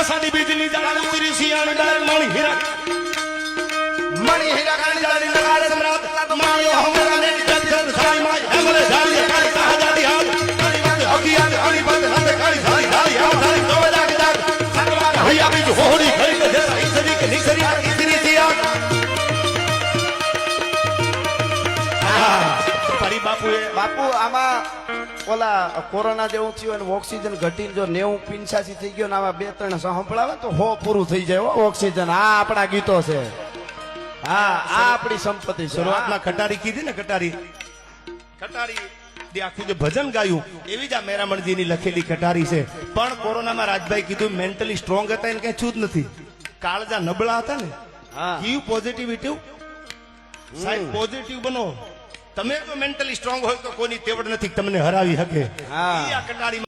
સાડી બીજની જાળ ઉતરી સિયાણ ડાળ મણી હીરા કાણી જાળી નગારે સમ્રાટ માયો હમરા ને જગત સાઈ માય હમરે જાળી કાળી સહજાદી હાલ કાળી વાત હકીયાત કાળી વાત હમે કાળી સાઈ સાઈ આવ સાઈ તો જાગ જાગ સગવા હૈયા બીજ હોડી ખરી કે ઈસરી કે નીસરી આ ઈસરી સિયા પરી બાપુ આમાં ઓલા કોરોના જેવું થયું અને ઓક્સિજન ઘટીને જો 90-85 થઈ ગયો ને આમાં 2-3 સંભળાવે તો 100 પૂરું થઈ જાય ઓક્સિજન. આ આપણા ગીતો છે. હા આ આપણી સંપત્તિ છે. શરૂઆતમાં ખટારી કીધી ને ખટારી આખું જે ભજન ગાયું એવી જ આ મેરામણજીની લખેલી ખટારી છે. પણ કોરોનામાં રાજભાઈ કીધું મેન્ટલી સ્ટ્રોંગ હતા એને કઈ છું જ નથી. કાળજા નબળા હતા ને ગીવ પોઝિટિવિટી સાહેબ પોઝિટિવ બનો. તમે જો મેન્ટલી સ્ટ્રોંગ હોય તો કોઈની તેવડ નથી તમને હરાવી શકે. આ કટારી